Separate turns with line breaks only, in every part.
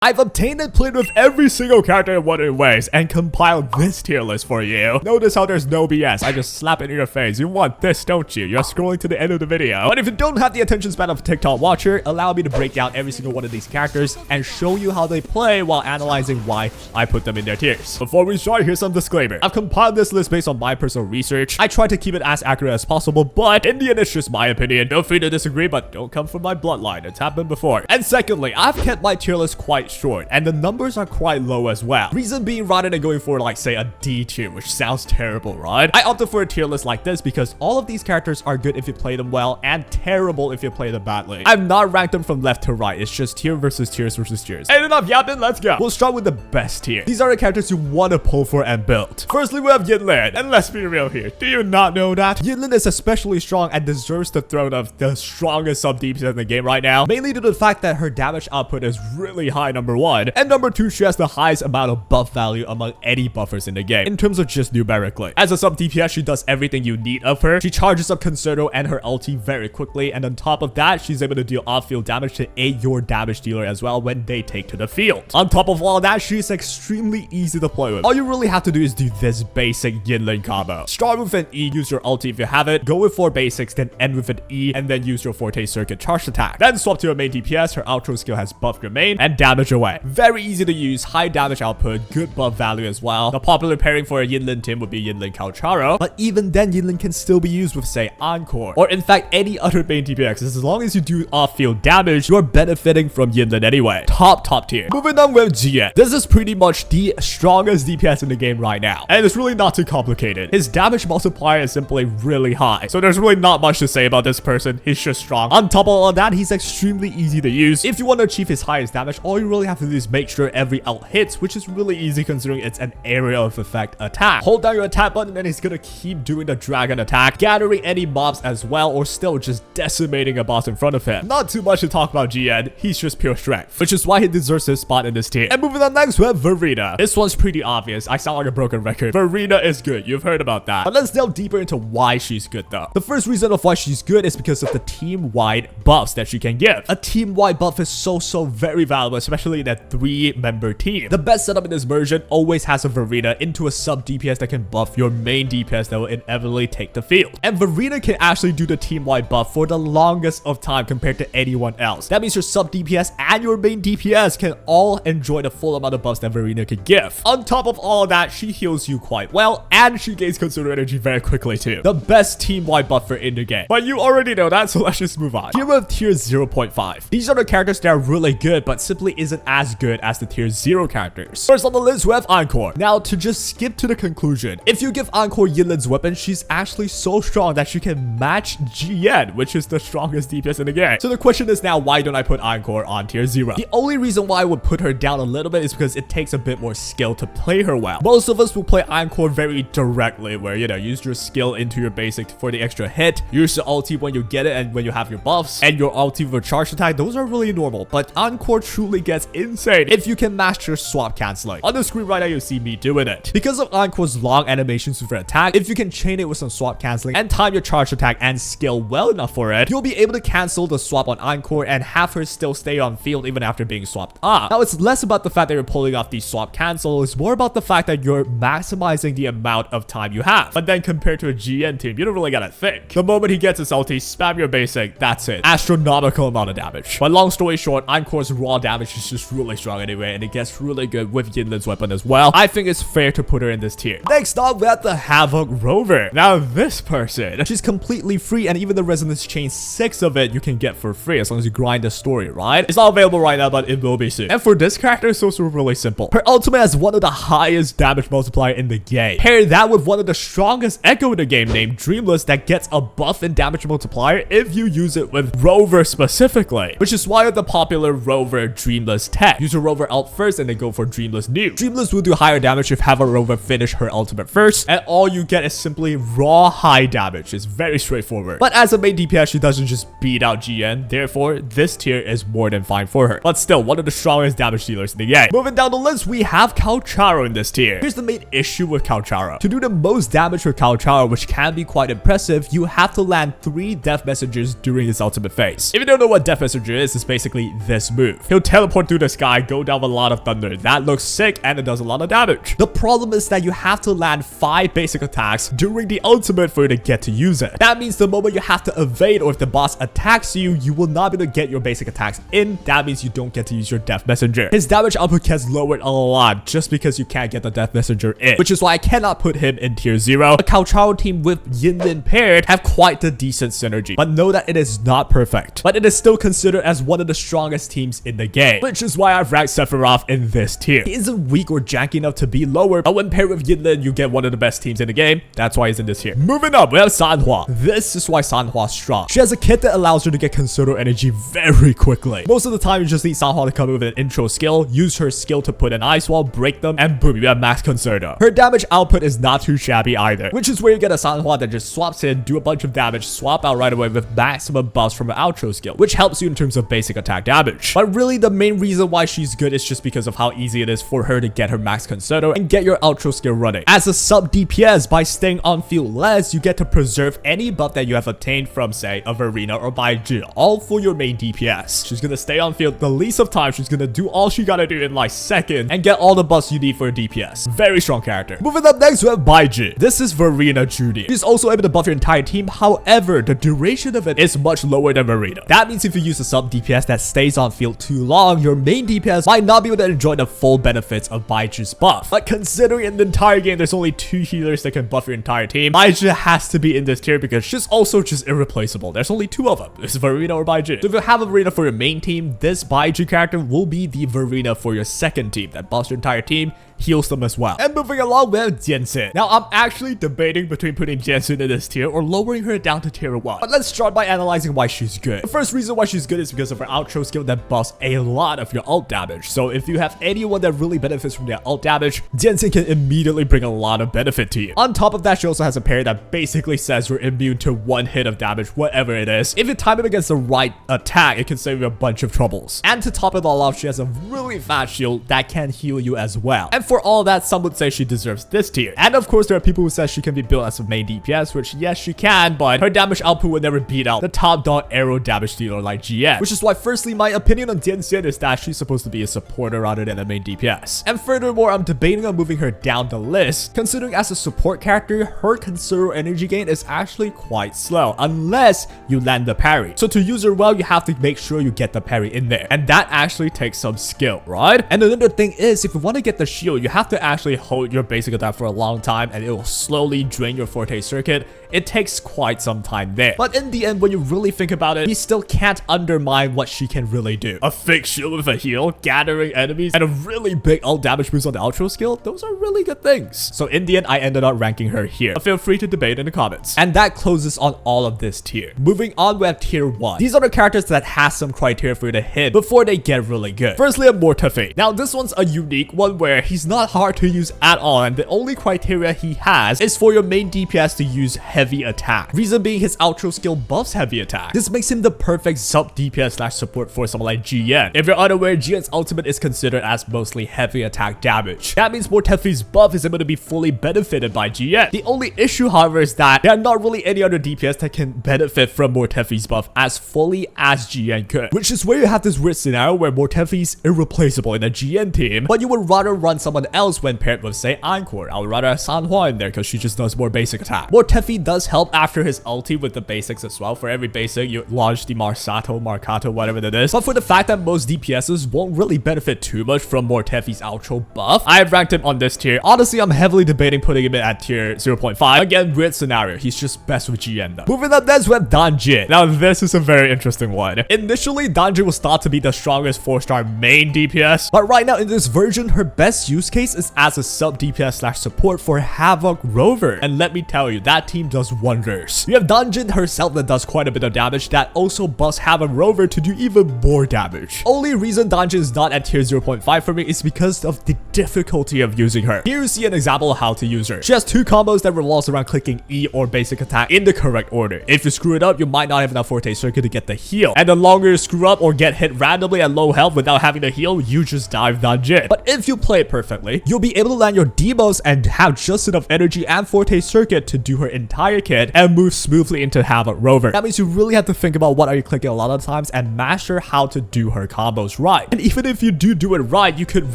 I've obtained and played with every single character in Wuthering Waves and compiled this tier list for you. Notice how there's no BS. I just slap it in your face. You want this, don't you? You're scrolling to the end of the video. But if you don't have the attention span of a TikTok watcher, allow me to break down every single one of these characters and show you how they play while analyzing why I put them in their tiers. Before we start, here's some disclaimer. I've compiled this list based on my personal research. I try to keep it as accurate as possible, but in the end, it's just my opinion. Feel free to disagree, but don't come from my bloodline. It's happened before. And secondly, I've kept my tier list quite short, and the numbers are quite low as well. Reason being, rather than going for like say a D tier, which sounds terrible, right? I opted for a tier list like this because all of these characters are good if you play them well and terrible if you play them badly. I've not ranked them from left to right. It's just tier versus tiers versus tiers. And enough yapping, let's go. We'll start with the best tier. These are the characters you want to pull for and build. Firstly, we have Yinlin, and let's be real here. Do you not know that? Yinlin is especially strong and deserves the throne of the strongest sub DPS in the game right now, mainly due to the fact that her damage output is really high, number one, and number two, she has the highest amount of buff value among any buffers in the game, in terms of just numerically. As a sub DPS, she does everything you need of her. She charges up Concerto and her ulti very quickly, and on top of that, she's able to deal off-field damage to aid your damage dealer as well when they take to the field. On top of all that, she's extremely easy to play with. All you really have to do is do this basic Yinlin combo. Start with an E, use your ulti if you have it, go with 4 basics, then end with an E, and then use your Forte Circuit charge attack. Then swap to your main DPS, her Aalto skill has buffed your main, and damage away. Very easy to use, high damage output, good buff value as well. The popular pairing for a Yinlin team would be Yinlin Calcharo, but even then Yinlin can still be used with say Encore, or in fact any other main DPS. As long as you do off-field damage, you're benefiting from Yinlin anyway. Top tier. Moving on with Jiyan. This is pretty much the strongest DPS in the game right now, and it's really not too complicated. His damage multiplier is simply really high, so there's really not much to say about this person. He's just strong. On top of all of that, he's extremely easy to use. If you want to achieve his highest damage, all you really have to do is make sure every ult hits, which is really easy considering it's an area of effect attack. Hold down your attack button and he's gonna keep doing the dragon attack, gathering any mobs as well, or still just decimating a boss in front of him. Not too much to talk about Jiyan, he's just pure strength, which is why he deserves his spot in this tier. And moving on next, we have Verina. This one's pretty obvious. I sound like a broken record. Verina is good, you've heard about that. But let's delve deeper into why she's good though. The first reason of why she's good is because of the team-wide buffs that she can give. A team-wide buff is so very valuable, especially in a 3-member team. The best setup in this version always has a Verina into a sub DPS that can buff your main DPS that will inevitably take the field. And Verina can actually do the team-wide buff for the longest of time compared to anyone else. That means your sub DPS and your main DPS can all enjoy the full amount of buffs that Verina can give. On top of all of that, she heals you quite well, and she gains Concerto energy very quickly too. The best team-wide buffer in the game. But you already know that, so let's just move on. Here we have tier 0.5. These are the characters that are really good, but simply isn't as good as the tier 0 characters. First on the list, we have Encore. Now, to just skip to the conclusion, if you give Encore Yinlin's weapon, she's actually so strong that she can match Jiyan, which is the strongest DPS in the game. So the question is now, why don't I put Encore on tier 0? The only reason why I would put her down a little bit is because it takes a bit more skill to play her well. Most of us will play Encore very directly, where, you know, use your skill into your basic for the extra hit, use the ulti when you get it and when you have your buffs, and your ulti for charge attack. Those are really normal, but Encore truly gets insane if you can master swap canceling. On the screen right now, you see me doing it. Because of Encore's long animations for attack, if you can chain it with some swap canceling and time your charge attack and skill well enough for it, you'll be able to cancel the swap on Encore and have her still stay on field even after being swapped up. Now, it's less about the fact that you're pulling off these swap cancels, it's more about the fact that you're maximizing the amount of time you have. But then compared to a GN team, you don't really gotta think. The moment he gets his ulti, spam your basic, that's it. Astronomical amount of damage. But long story short, Encore's raw damage is just really strong anyway, and it gets really good with Yinlin's weapon as well. I think it's fair to put her in this tier. Next up, we have the Havoc Rover. Now this person, she's completely free, and even the Resonance Chain 6 of it you can get for free as long as you grind the story, right? It's not available right now, but it will be soon. And for this character, it's also really simple. Her ultimate has one of the highest damage multiplier in the game. Pair that with one of the strongest Echo in the game named Dreamless that gets a buff in damage multiplier if you use it with Rover specifically, which is why of the popular Rover Dreamless tech. Use your Rover ult first and then go for Dreamless new. Dreamless will do higher damage if Havoc Rover finish her ultimate first, and all you get is simply raw high damage. It's very straightforward. But as a main DPS, she doesn't just beat out GN, therefore this tier is more than fine for her. But still, one of the strongest damage dealers in the game. Moving down the list, we have Calcharo in this tier. Here's the main issue with Calcharo. To do the most damage with Calcharo, which can be quite impressive, you have to land 3 death messages during his ultimate phase. If you don't know what death messenger is, it's basically this move. He'll teleport through the sky, go down with a lot of thunder. That looks sick and it does a lot of damage. The problem is that you have to land 5 basic attacks during the ultimate for you to get to use it. That means the moment you have to evade or if the boss attacks you, you will not be able to get your basic attacks in. That means you don't get to use your Death Messenger. His damage output gets lowered a lot just because you can't get the Death Messenger in, which is why I cannot put him in tier 0. The Calcharo team with Yinlin paired have quite the decent synergy, but know that it is not perfect. But it is still considered as one of the strongest teams in the game, which is why I've ranked Sephiroth in this tier. He isn't weak or janky enough to be lower, but when paired with Yinlin, you get one of the best teams in the game. That's why he's in this tier. Moving up, we have Sanhua. This is why Sanhua's strong. She has a kit that allows her to get Concerto energy very quickly. Most of the time, you just need Sanhua to come in with an intro skill, use her skill to put an ice wall, break them, and boom, you have max Concerto. Her damage output is not too shabby either, which is where you get a Sanhua that just swaps in, do a bunch of damage, swap out right away with maximum buffs from her outro skill, which helps you in terms of basic attack damage. But really, the main reason why she's good is just because of how easy it is for her to get her max Concerto and get your outro skill running. As a sub DPS, by staying on field less, you get to preserve any buff that you have obtained from, say, a Verina or Baizhi, all for your main DPS. She's gonna stay on field the least of time. She's gonna do all she gotta do in like seconds and get all the buffs you need for a DPS. Very strong character. Moving up next, we have Baizhi. This is Verina Jr. She's also able to buff your entire team. However, the duration of it is much lower than Verina. That means if you use a sub DPS that stays on field too long, your main DPS might not be able to enjoy the full benefits of Baizhi's buff. But considering in the entire game there's only 2 healers that can buff your entire team, Baizhi has to be in this tier because she's also just irreplaceable. There's only 2 of them. It's Verina or Baizhi. So if you have a Verina for your main team, this Baizhi character will be the Verina for your second team that buffs your entire team, heals them as well. And moving along, we have Jianxin. Now, I'm actually debating between putting Jianxin in this tier or lowering her down to tier 1. But let's start by analyzing why she's good. The first reason why she's good is because of her outro skill that buffs a lot of your ult damage. So if you have anyone that really benefits from their ult damage, Jianxin can immediately bring a lot of benefit to you. On top of that, she also has a parry that basically says you're immune to 1 hit of damage, whatever it is. If you time it against the right attack, it can save you a bunch of troubles. And to top it all off, she has a really fast shield that can heal you as well. And for all that, some would say she deserves this tier. And of course, there are people who say she can be built as a main DPS, which yes, she can, but her damage output would never beat out the top dog arrow damage dealer like Jiyan. Which is why, firstly, my opinion on Jianxin is that she's supposed to be a supporter rather than a main DPS. And furthermore, I'm debating on moving her down the list, considering as a support character, her Concerto energy gain is actually quite slow, unless you land the parry. So to use her well, you have to make sure you get the parry in there. And that actually takes some skill, right? And another thing is, if you want to get the shield, you have to actually hold your basic attack for a long time and it will slowly drain your forte circuit. It takes quite some time there. But in the end, when you really think about it, he still can't undermine what she can really do. A fake shield with a heal, gathering enemies, and a really big ult damage boost on the outro skill, those are really good things. So in the end, I ended up ranking her here. But feel free to debate in the comments. And that closes on all of this tier. Moving on, we have tier 1. These are the characters that has some criteria for you to hit before they get really good. Firstly, a Mortefi. Now, this one's a unique one where he's not hard to use at all, and the only criteria he has is for your main DPS to use heavy attack. Reason being, his outro skill buffs heavy attack. This makes him the perfect sub DPS slash support for someone like Jiyan. If you're unaware, Jiyan's ultimate is considered as mostly heavy attack damage. That means Mortefi's buff is able to be fully benefited by Jiyan. The only issue, however, is that there are not really any other DPS that can benefit from Mortefi's buff as fully as Jiyan could. Which is where you have this weird scenario where Mortefi's irreplaceable in a Jiyan team, but you would rather run someone else when paired with, say, Encore. I would rather have Sanhua in there because she just does more basic attack. Mortefi does help after his ulti with the basics as well. For every basic, you launch the Marcato, whatever that is. But for the fact that most DPSs won't really benefit too much from Mortefi's outro buff, I have ranked him on this tier. Honestly, I'm heavily debating putting him in at tier 0.5. Again, weird scenario. He's just best with Jiyan though. Moving up next, we have Danjin. Now, this is a very interesting one. Initially, Danjin was thought to be the strongest 4-star main DPS, but right now in this version, her best use case is as a sub DPS slash support for Havoc Rover. And let me tell you, that team does wonders. You have Danjin herself that does quite a bit of damage that also buffs Havoc Rover to do even more damage. Only reason Danjin is not at tier 0.5 for me is because of the difficulty of using her. Here you see an example of how to use her. She has 2 combos that revolves around clicking E or basic attack in the correct order. If you screw it up, you might not have enough forte circuit to get the heal. And the longer you screw up or get hit randomly at low health without having the heal, you just die with Danjin. But if you play it perfectly, perfectly, you'll be able to land your debuffs and have just enough energy and Forte Circuit to do her entire kit and move smoothly into Havoc Rover. That means you really have to think about what are you clicking a lot of times and master how to do her combos right. And even if you do it right, you could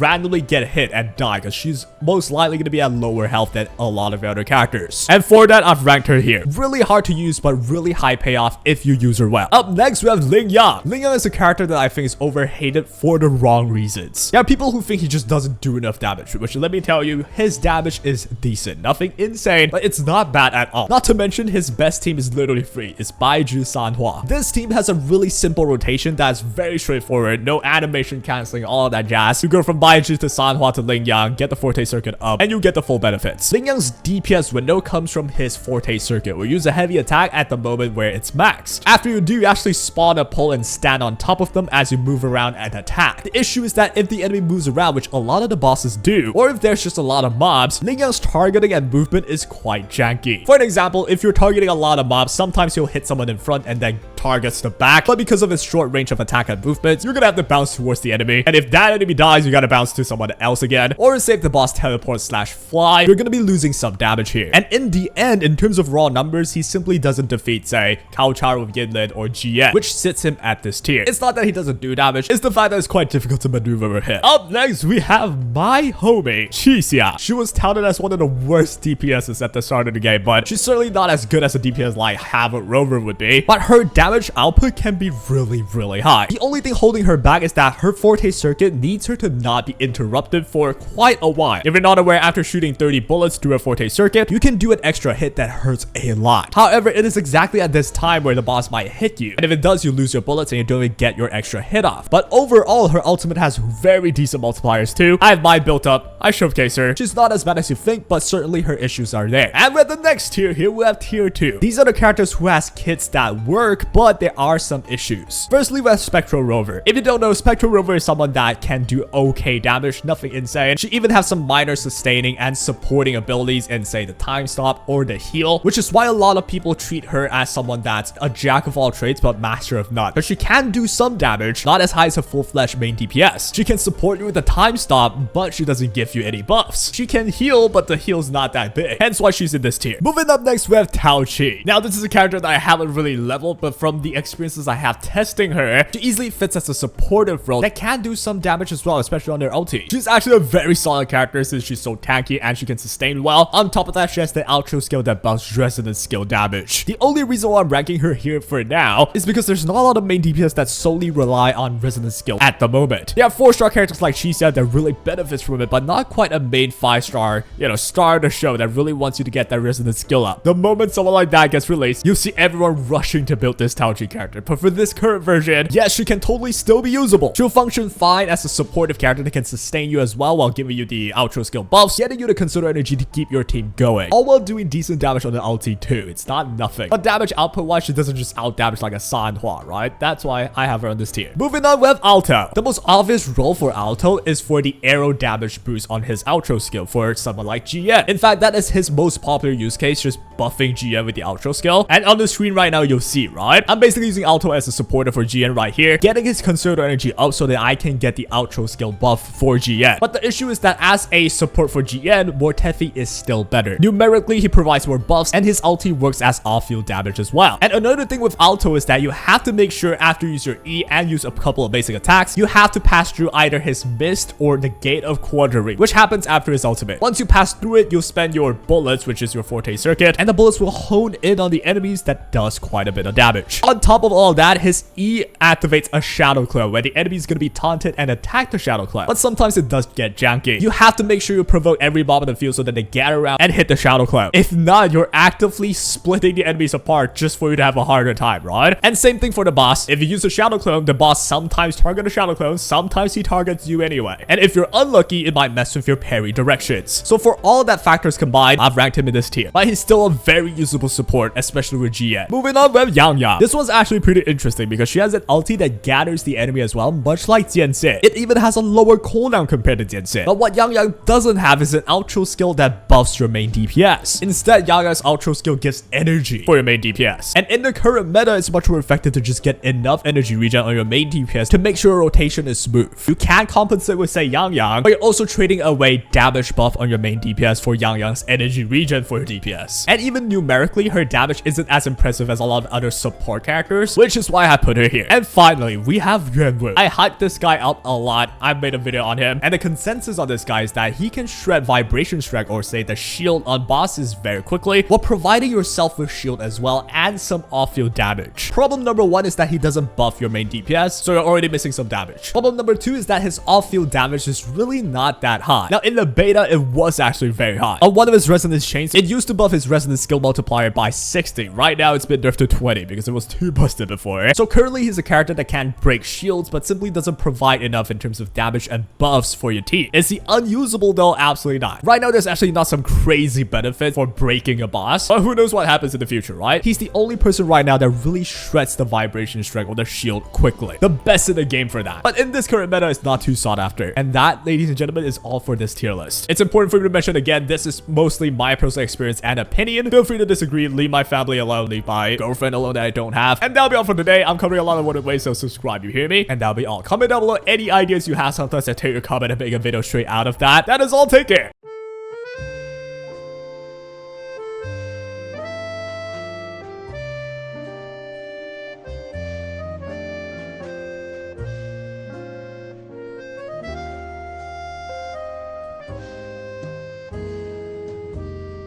randomly get hit and die because she's most likely going to be at lower health than a lot of other characters. And for that, I've ranked her here. Really hard to use, but really high payoff if you use her well. Up next, we have Lingyang. Lingyang is a character that I think is overhated for the wrong reasons. There are people who think he just doesn't do enough damage, which let me tell you, his damage is decent. Nothing insane, but it's not bad at all. Not to mention, his best team is literally free. It's Baizhi Sanhua. This team has a really simple rotation that's very straightforward. No animation canceling, all of that jazz. You go from Baizhi to Sanhua to Lingyang, get the Forte Circuit up, and you get the full benefits. Lingyang's DPS window comes from his Forte Circuit. We'll use a heavy attack at the moment where it's maxed. After you do, you actually spawn a pole and stand on top of them as you move around and attack. The issue is that if the enemy moves around, which a lot of the bosses do, or if there's just a lot of mobs, Lingyang's targeting and movement is quite janky. For an example, if you're targeting a lot of mobs, sometimes he'll hit someone in front and then targets the back, but because of his short range of attack and movement, you're gonna have to bounce towards the enemy, and if that enemy dies, you gotta bounce to someone else again, or say if the boss teleports / fly, you're gonna be losing some damage here. And in the end, in terms of raw numbers, he simply doesn't defeat, say, Calcharo, Yinlin, or Jiyan, which sits him at this tier. It's not that he doesn't do damage, it's the fact that it's quite difficult to maneuver or hit. Up next, we have my homie, Chixia. She was touted as one of the worst DPSs at the start of the game, but she's certainly not as good as a DPS like Havoc Rover would be, but her damage output can be really high. The only thing holding her back is that her Forte Circuit needs her to not be interrupted for quite a while. If you're not aware, after shooting 30 bullets through a Forte Circuit, you can do an extra hit that hurts a lot. However, it is exactly at this time where the boss might hit you, and if it does, you lose your bullets and you don't even get your extra hit off. But overall, her ultimate has very decent multipliers too. I have mine built up. I showcase her. She's not as bad as you think, but certainly her issues are there. And with the next tier here, we have tier 2. These are the characters who has kits that work, but there are some issues. Firstly, we have Spectro Rover. If you don't know, Spectro Rover is someone that can do okay damage, nothing insane. She even has some minor sustaining and supporting abilities in, say, the time stop or the heal, which is why a lot of people treat her as someone that's a jack of all trades but master of none. But she can do some damage, not as high as a full-fledged main DPS. She can support you with the time stop, but she doesn't give you any buffs. She can heal, but the heal's not that big, hence why she's in this tier. Moving up next, we have Taoqi. Now, this is a character that I haven't really leveled, but from the experiences I have testing her, she easily fits as a supportive role that can do some damage as well, especially on her ulti. She's actually a very solid character since she's so tanky and she can sustain well. On top of that, she has the Aalto skill that buffs resonance skill damage. The only reason why I'm ranking her here for now is because there's not a lot of main DPS that solely rely on resonance skill at the moment. There are 4-star characters like Chixia that really benefits from it, but not quite a main 5-star, star of the show that really wants you to get that resonance skill up. The moment someone like that gets released, you'll see everyone rushing to build this Taoqi character. But for this current version, yes, she can totally still be usable. She'll function fine as a supportive character that can sustain you as well while giving you the outro skill buffs, getting you to consider energy to keep your team going, all while doing decent damage on the ulti too. It's not nothing. But damage output wise, she doesn't just out damage like a Sanhua, right? That's why I have her on this tier. Moving on with Aalto. The most obvious role for Aalto is for the arrow damage boost on his outro skill for someone like Jiyan. In fact, that is his most popular use case, just buffing Jiyan with the outro skill. And on the screen right now, you'll see, right? I'm basically using Aalto as a supporter for Jiyan right here, getting his conservative energy up so that I can get the outro skill buff for Jiyan. But the issue is that as a support for Jiyan, Mortefi is still better. Numerically, he provides more buffs and his ulti works as off-field damage as well. And another thing with Aalto is that you have to make sure after you use your E and use a couple of basic attacks, you have to pass through either his mist or the gate of quartering, which happens after his ultimate. Once you pass through it, you'll spend your bullets, which is your Forte Circuit, and the bullets will hone in on the enemies. That does quite a bit of damage. On top of all that, his E activates a shadow clone where the enemy is going to be taunted and attack the shadow clone, but sometimes it does get janky. You have to make sure you provoke every mob in the field so that they get around and hit the shadow clone. If not, you're actively splitting the enemies apart just for you to have a harder time, right? And same thing for the boss. If you use a shadow clone, the boss sometimes targets a shadow clone, sometimes he targets you anyway. And if you're unlucky, it might mess with your parry directions. So for all of that factors combined, I've ranked him in this tier. But he's still a very usable support, especially with Jiyan. Moving on with Yangyang. This one's actually pretty interesting because she has an ulti that gathers the enemy as well, much like Jianxin. It even has a lower cooldown compared to Jianxin. But what Yangyang doesn't have is an outro skill that buffs your main DPS. Instead, Yangyang's outro skill gives energy for your main DPS. And in the current meta, it's much more effective to just get enough energy regen on your main DPS to make sure your rotation is smooth. You can compensate with, say, Yangyang, but you're also trading away damage buff on your main DPS for Yangyang's energy regen for your DPS. And even numerically, her damage isn't as impressive as a lot of other support characters, which is why I put her here. And finally, we have Yuanwu. I hyped this guy up a lot. I made a video on him, and the consensus on this guy is that he can shred vibration strike or say the shield on bosses very quickly, while providing yourself with shield as well and some off-field damage. Problem number one is that he doesn't buff your main DPS, so you're already missing some damage. Problem number two is that his off-field damage is really not that high. Now in the beta, it was actually very high. On one of his resonance chains, it used to buff his resonance skill multiplier by 60. Right now, it's been nerfed to 20 because it was too busted before. So currently, he's a character that can break shields, but simply doesn't provide enough in terms of damage and buffs for your team. Is he unusable though? Absolutely not. Right now, there's actually not some crazy benefit for breaking a boss, but who knows what happens in the future, right? He's the only person right now that really shreds the vibration strike or the shield quickly. The best in the game for that. But in this current meta, it's not too sought after. And that, ladies and gentlemen, is all for this tier list. It's important for me to mention again, this is mostly my personal experience and opinion. Feel free to disagree, leave my family alone, leave my girlfriend alone that I don't have. And that'll be all for today. I'm covering a lot of Wuthering ways, so subscribe, you hear me? And that'll be all. Comment down below any ideas you have. Sometimes I take your comment and make a video straight out of that. That is all. Take care.